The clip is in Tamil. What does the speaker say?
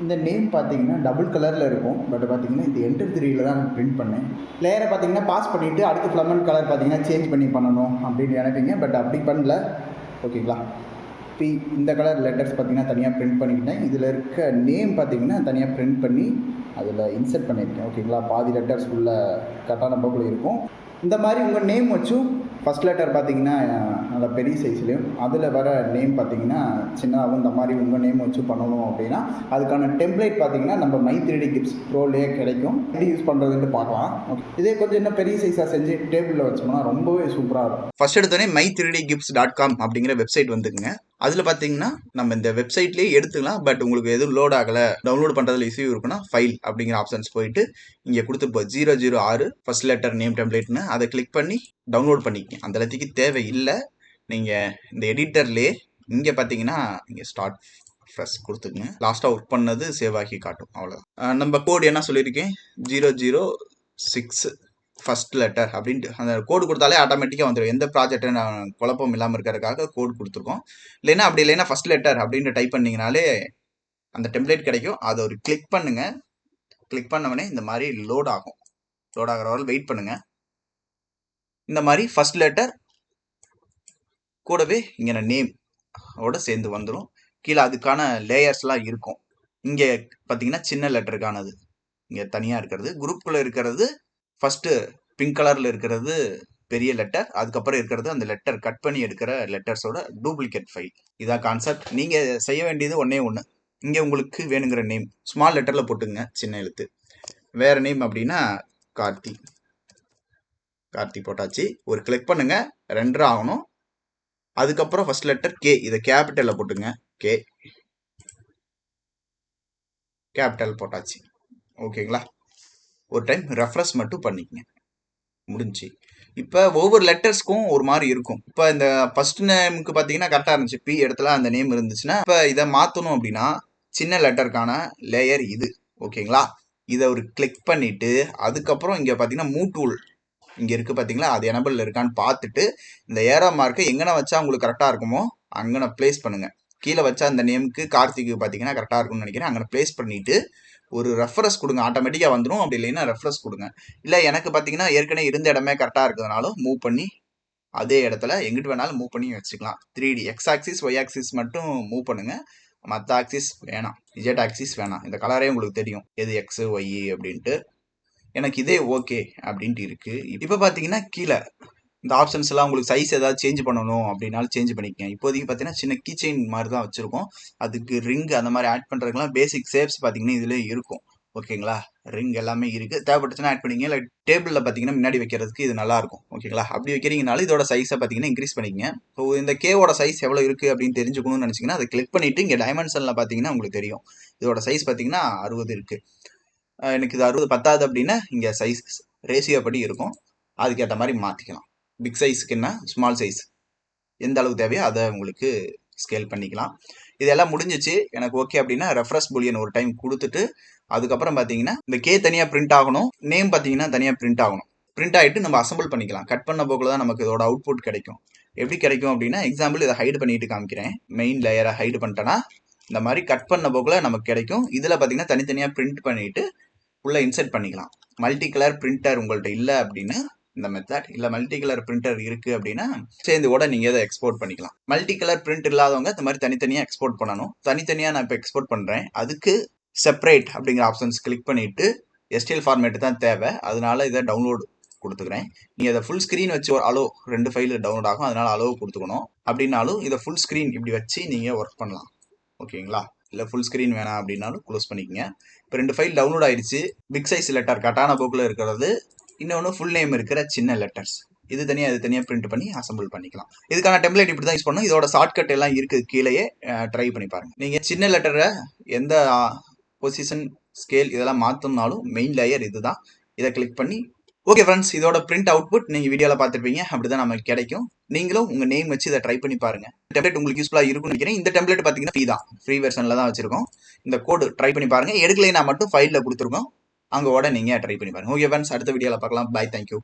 இந்த நேம் பார்த்தீங்கன்னா டபுள் கலரில் இருக்கும். பட் பார்த்தீங்கன்னா இந்த என்டர் 3ல தான் நான் பிரிண்ட் பண்ணேன். லேயரை பார்த்தீங்கன்னா பாஸ் பண்ணிவிட்டு அடுத்து ஃப்ளமன் கலர் பார்த்தீங்கன்னா சேஞ்ச் பண்ணி பண்ணணும் அப்படின்னு நினைப்பீங்க. பட் அப்படி பண்ணல. ஓகேங்களா? பி இந்த கலர் லெட்டர்ஸ் பார்த்தீங்கன்னா தனியாக பிரிண்ட் பண்ணிக்கிட்டேன். இதில் இருக்க நேம் பார்த்தீங்கன்னா தனியாக பிரிண்ட் பண்ணி அதில் இன்சர்ட் பண்ணியிருக்கேன். ஓகேங்களா? பாதி லெட்டர்ஸ் உள்ள கட்டான போக்கில் இருக்கும். இந்த மாதிரி உங்கள் நேம் வச்சும் ஃபஸ்ட் லெட்டர் பார்த்தீங்கன்னா நல்ல பெரிய சைஸ்லேயும், அதில் வர நேம் பார்த்தீங்கன்னா சின்னதாகவும் இந்த மாதிரி உங்கள் நேம் வச்சு பண்ணணும் அப்படின்னா அதுக்கான டெம்ப்ளேட் பார்த்தீங்கன்னா நம்ம மை 3D கிப்ஸ் ப்ரோலேயே கிடைக்கும். எப்படி யூஸ் பண்ணுறதுன்னு பார்க்கலாம். இதே கொஞ்சம் இன்னும் பெரிய சைஸாக செஞ்சு டேபிளில் வச்சோம்னா ரொம்பவே சூப்பராக இருக்கும். ஃபர்ஸ்ட் எடுத்தோடனே my3dgifts.com அப்படிங்கிற வெப்சைட் வந்துக்குங்க. அதில் பார்த்தீங்கன்னா நம்ம இந்த வெப்சைட்லேயே எடுத்துக்கலாம். பட் உங்களுக்கு எதுவும் லோட் ஆகலை, டவுன்லோட் பண்ணுறதுல இஷ்யூ இருக்குன்னா ஃபைல் அப்படிங்கிற ஆப்ஷன்ஸ் போயிட்டு இங்கே கொடுத்துருப்போ 006 ஃபர்ஸ்ட் லெட்டர் நேம் டெம்ப்ளேட்னு அதை கிளிக் பண்ணி டவுன்லோட் பண்ணிக்கங்க. அந்த எல்லாத்துக்கு தேவை இல்லை. நீங்கள் இந்த எடிட்டர்லேயே இங்கே பார்த்தீங்கன்னா இங்கே ஸ்டார்ட் ஃப்ரெஷ் கொடுத்துக்குங்க. லாஸ்ட்டாக ஒர்க் பண்ணது சேவ் ஆகி காட்டும். அவ்வளோதான். நம்ம கோடு என்ன சொல்லியிருக்கேன், 006 ஃபர்ஸ்ட் லெட்டர் அப்படின்ட்டு அந்த கோடு கொடுத்தாலே ஆட்டோமேட்டிக்காக வந்துடும். எந்த ப்ராஜெக்ட் நான் குழப்பம் இல்லாமல் இருக்கிறதுக்காக கோடு கொடுத்துருக்கோம். இல்லைன்னா அப்படி இல்லைன்னா ஃபர்ஸ்ட் லெட்டர் அப்படின்ட்டு டைப் பண்ணிங்கனாலே அந்த டெம்ப்ளேட் கிடைக்கும். அதை ஒரு கிளிக் பண்ணுங்க. கிளிக் பண்ணவொடனே இந்த மாதிரி லோட் ஆகும். லோட் ஆகிற வரை வெயிட் பண்ணுங்க. இந்த மாதிரி ஃபர்ஸ்ட் லெட்டர் கூடவே இங்கே நேம் ஓட சேர்ந்து வந்துடும். கீழே அதுக்கான லேயர்ஸ்லாம் இருக்கும். இங்கே பார்த்தீங்கன்னா சின்ன லெட்டருக்கானது இங்கே தனியாக இருக்கிறது, குரூப்புக்குள்ளே இருக்கிறது ஃபர்ஸ்ட் பிங்க் கலர்ல இருக்கிறது பெரிய லெட்டர், அதுக்கப்புறம் இருக்கிறது அந்த லெட்டர் கட் பண்ணி எடுக்கிற லெட்டர்ஸோட டூப்ளிகேட் ஃபைல். இதான் கான்செப்ட். நீங்க செய்ய வேண்டியது ஒன்னே ஒன்று. இங்கே உங்களுக்கு வேணுங்கிற நேம் ஸ்மால் லெட்டர்ல போட்டுங்க, சின்ன எழுத்து. வேற நேம் அப்படின்னா கார்த்தி. கார்த்தி போட்டாச்சு. ஒரு கிளிக் பண்ணுங்க, ரெண்டரை ஆகணும். அதுக்கப்புறம் ஃபர்ஸ்ட் லெட்டர் கே, இதை கேபிட்டல்ல போட்டுங்க. கே கேபிட்டல் போட்டாச்சு. ஓகேங்களா? ஒரு டைம் ரெஃப்ரெஷ் மட்டும் பண்ணிக்கங்க. முடிஞ்சு. இப்போ ஒவ்வொரு லெட்டர்ஸ்க்கும் ஒரு மாதிரி இருக்கும். இப்போ இந்த ஃபர்ஸ்ட் நேமுக்கு பார்த்தீங்கன்னா கரெக்டாக இருந்துச்சு, பி இடத்துல அந்த நேம் இருந்துச்சுன்னா இப்போ இதை மாற்றணும் அப்படின்னா சின்ன லெட்டருக்கான லேயர் இது. ஓகேங்களா? இதை ஒரு கிளிக் பண்ணிட்டு அதுக்கப்புறம் இங்கே பார்த்தீங்கன்னா மூவ் டூல் இங்கே இருக்குது பார்த்தீங்களா, அது எனபிள் இருக்கான்னு பார்த்துட்டு இந்த ஏரோ மார்க்கை எங்கன வச்சா உங்களுக்கு கரெக்டாக இருக்குமோ அங்கன பிளேஸ் பண்ணுங்க. கீழே வச்சா அந்த நேமுக்கு கார்த்திக்கு பார்த்தீங்கன்னா கரெக்டாக இருக்கும்னு நினைக்கிறேன். அங்கே பிளேஸ் பண்ணிட்டு ஒரு ரெஃபரன்ஸ் கொடுங்க, ஆட்டோமேட்டிக்காக வந்துடும். அப்படி இல்லைன்னா ரெஃபரன்ஸ் கொடுங்க. இல்லை எனக்கு பார்த்தீங்கன்னா ஏற்கனவே இருந்த இடமே கரெக்டாக இருக்கிறதுனாலும் மூவ் பண்ணி அதே இடத்துல எங்கிட்டு வேணாலும் மூவ் பண்ணி வச்சுக்கலாம். 3D X axis Y axis மட்டும் மூவ் பண்ணுங்க, மற்ற ஆக்சிஸ் வேணாம், இஜெட் ஆக்சிஸ் வேணாம். இந்த கலரே உங்களுக்கு தெரியும் எது எக்ஸ் ஒய் அப்படின்ட்டு. எனக்கு இதே ஓகே அப்படின்ட்டு இருக்கு. இப்போ பார்த்தீங்கன்னா கீழே இந்த ஆப்ஷன்ஸ் எல்லாம் உங்களுக்கு சைஸ் ஏதாவது சேஞ்ச் பண்ணணும் அப்படின்னாலும் சேஞ்ச் பண்ணிக்கங்க. இப்போதைக்கு பார்த்தீங்கன்னா சின்ன கீ செயின் மாதிரி தான் வச்சிருக்கோம். அதுக்கு ரிங் அந்த மாதிரி ஆட் பண்ணுறதுக்குலாம் பேசிக் ஷேப்ஸ் பார்த்தீங்கன்னா இதுல இருக்கும். ஓகேங்களா? ரிங் எல்லாமே இருக்கு. தேவைப்பட்டுச்சுன்னா ஆட் பண்ணிங்க. இல்லை டேபிளில் பார்த்தீங்கன்னா முன்னாடி வைக்கிறதுக்கு இது நல்லா இருக்கும். ஓகேங்களா? அப்படி வைக்கிறீங்கனாலும் இதோட சைஸை பார்த்தீங்கன்னா இன்க்ரீஸ் பண்ணிக்கங்க. ஸோ இந்த கேவோட சைஸ் எவ்வளோ இருக்கு அப்படின்னு தெரிஞ்சுக்கணும்னு நினச்சிங்கன்னா அதை கிளிக் பண்ணிட்டு இங்கே டைமென்ஷனில் பார்த்தீங்கன்னா உங்களுக்கு தெரியும். இதோட சைஸ் பார்த்தீங்கன்னா 60 இருக்கு. எனக்கு இது 60 பத்தாது அப்படின்னா இங்கே சைஸ் ரேஷியோ படி இருக்கும், அதுக்கேற்ற மாதிரி மாற்றிக்கலாம். பிக் சைஸ்க்குன்னா ஸ்மால் சைஸ் எந்த அளவுக்கு தேவையோ அதை உங்களுக்கு ஸ்கேல் பண்ணிக்கலாம். இதெல்லாம் முடிஞ்சிச்சு. எனக்கு ஓகே அப்படின்னா ரெஃப்ரெஷ் பூலியன் ஒரு டைம் கொடுத்துட்டு அதுக்கப்புறம் பார்த்தீங்கன்னா இந்த கே தனியாக பிரிண்ட் ஆகணும், நேம் பார்த்தீங்கன்னா தனியாக பிரிண்ட் ஆகணும். பிரிண்ட் ஆகிட்டு நம்ம அசம்பிள் பண்ணிக்கலாம். கட் பண்ண போக்கில் தான் நமக்கு இதோட அவுட்புட் கிடைக்கும். எப்படி கிடைக்கும் அப்படின்னா எக்ஸாம்பிள் இதை ஹைடு பண்ணிட்டு காமிக்கிறேன். மெயின் லேயரை ஹைடு பண்ணிட்டேன்னா இந்த மாதிரி கட் பண்ண போக்கில் நமக்கு கிடைக்கும். இதில் பார்த்தீங்கன்னா தனித்தனியாக பிரிண்ட் பண்ணிட்டு உள்ள இன்சர்ட் பண்ணிக்கலாம். மல்டி கலர் பிரிண்டர் உங்கள்கிட்ட இல்லை அப்படின்னா இந்த மெத்தட், இல்லை மல்டி கலர் பிரிண்டர் இருக்குது அப்படின்னா சேர்ந்து கூட நீங்கள் இதை எக்ஸ்போர்ட் பண்ணிக்கலாம். மல்டி கலர் பிரிண்ட் இல்லாதவங்க இந்த மாதிரி தனித்தனியாக எக்ஸ்போர்ட் பண்ணணும். தனித்தனியாக நான் இப்போ எக்ஸ்போர்ட் பண்ணுறேன். அதுக்கு செப்பரேட் அப்படிங்கிற ஆப்ஷன்ஸ் கிளிக் பண்ணிவிட்டு எஸ்டிஎல் ஃபார்மேட்டு தான் தேவை, அதனால இதை டவுன்லோடு கொடுத்துக்கிறேன். நீங்கள் இதை ஃபுல் ஸ்க்ரீன் வச்சு ஒரு அலோ 2 ஃபைல் டவுன்லோட் ஆகும், அதனால அலோவு கொடுத்துக்கணும். அப்படின்னாலும் இதை ஃபுல் ஸ்க்ரீன் இப்படி வச்சு நீங்கள் ஒர்க் பண்ணலாம். ஓகேங்களா? இல்லை ஃபுல் ஸ்க்ரீன் வேணாம் அப்படின்னாலும் க்ளோஸ் பண்ணிக்கங்க. இப்போ 2 ஃபைல் டவுன்லோட் ஆயிடுச்சு. பிக் சைஸ் லெட்டர் கட்டான போக்கில் இருக்கிறது, இன்னொன்று ஃபுல் நேம் இருக்கிற சின்ன லெட்டர்ஸ். இது தனியாக பிரிண்ட் பண்ணி அசம்பிள் பண்ணிக்கலாம். இதுக்கான டெம்ப்ளேட் இப்படி தான் யூஸ் பண்ணணும். இதோட ஷார்ட்கட் எல்லாம் இருக்குது கீழேயே, ட்ரை பண்ணி பாருங்க. நீங்கள் சின்ன லெட்டரை எந்த பொசிஷன் ஸ்கேல் இதெல்லாம் மாற்றணும்னாலும் மெயின் லேயர் இதுதான். இதை கிளிக் பண்ணி ஓகே ஃப்ரெண்ட்ஸ், இதோட பிரிண்ட் அவுட்புட் நீங்கள் வீடியோவில் பார்த்துருப்பீங்க. அப்படி தான் நமக்கு கிடைக்கும். நீங்களும் உங்கள் நேம் வச்சு இதை ட்ரை பண்ணி பாருங்கள். டெம்ப்ளேட் உங்களுக்கு யூஸ்ஃபுல்லாக இருக்கும்னு நினைக்கிறேன். இந்த டெம்ப்ளேட் பார்த்தீங்கன்னா ஃப்ரீ தான், ஃப்ரீ வெர்ஷனில் தான் வச்சிருக்கோம். இந்த கோடு ட்ரை பண்ணி பாருங்கள். எடுக்கலைன்னா மட்டும் ஃபைலில் கொடுத்துருக்கோம், அங்கே கூட நீங்கள் ட்ரை பண்ணி பாருங்கள். ஓகே ஃப்ரெண்ட்ஸ், அடுத்த வீடியோவில் பார்க்கலாம். Bye, thank you.